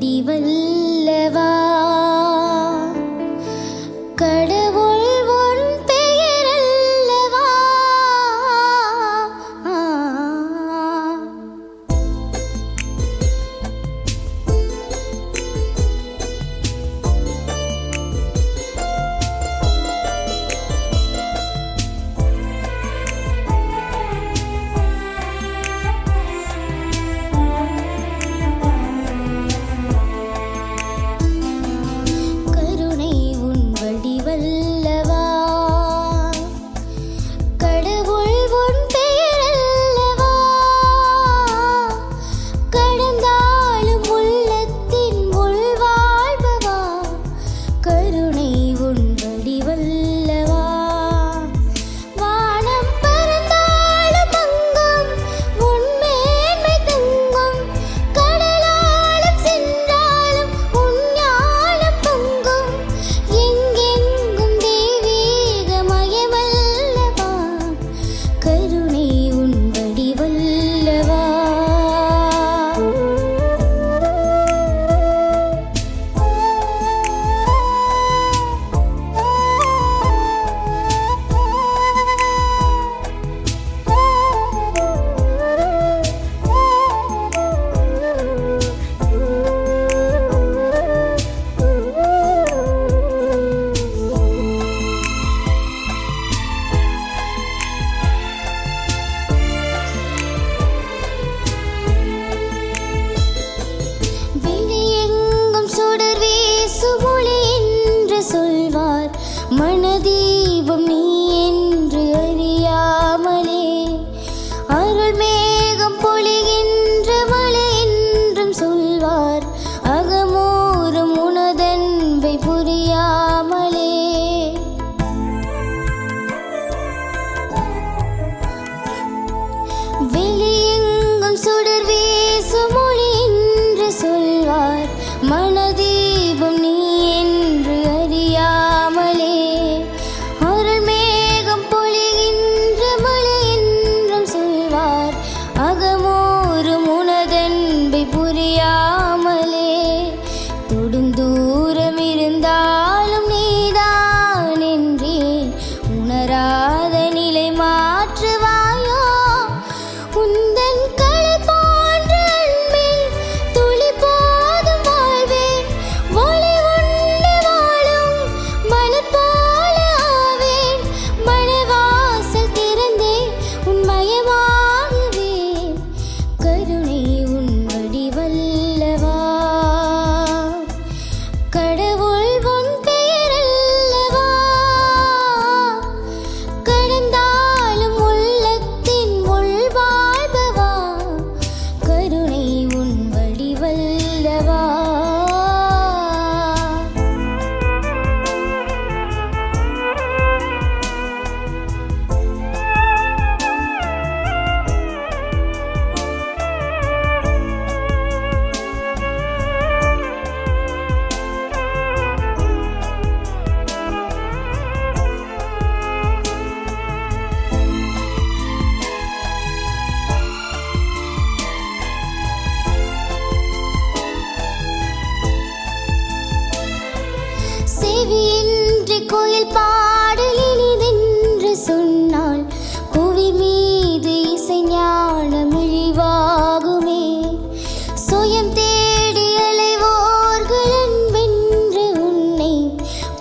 வடிவல்லவா கடவுள் உன் பெயரல்லவா மனதீபம் நீ என்று அறியாமலே அருள் மேகம் பொழிகின்ற மழை என்றும் சொல்வார் அகமூறும் உனதன்பை புரியாமலே வெளியெங்கும் சுடர் வீசும் ஒளி என்று சொல்வார் மனதீபம் நீ என்று அறியாமலே அருள் மேகம் பொழிகின்ற மழை என்றும் சொல்வார் அகமூறும் உனதன்பை புரியாமலே தொடும் தூரம் இருந்தாலும் நீதான் என்றேன் உணராத நிலை மாற்றுவாயோ உந்தன் கடல் போன்ற அன்பில் துளி போதும் வாழ்வேன் ஒளி உண்டு வாழும் மலர் போல ஆவேன் மனவாசல் திறந்தே உன்மயமாகுவேன் கருணை உன் வடிவல்லவா கடவுள் உன் பெயரல்லவா கடந்தாலும் உள்ளத்தின் உள்வாழ்பவா கருணை உன் வடிவல்லவா செவியின்றி கோயில் பாடல் இனிதென்று சொன்னால் புவி மீது இசை ஞானம் இழிவாகுமே சுயம் தேடி அலைவோர்கள் அன்பென்று உன்னை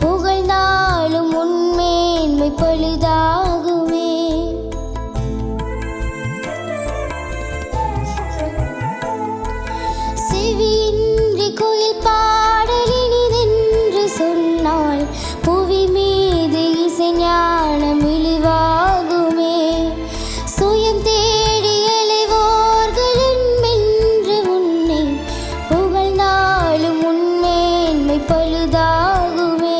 புகழ்ந்தாலும் உன்மேன்மை பழுதாகுமே செவியின்றி கோயில் பாடல் இனிதென்று சொன்னால் புவி மீது இசை ஞானம் இழிவாகுமே சுயம் தேடி அலைவோர்கள் அன்பென்று உன்னை புகழ்ந்தாலும் உன்மேன்மை பழுதாகுமே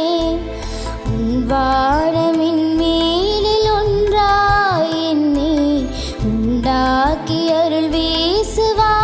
உன் வானமின் மேலில் ஒன்றாய் என்னை உண்டாக்கி அருள் வீசுவாய்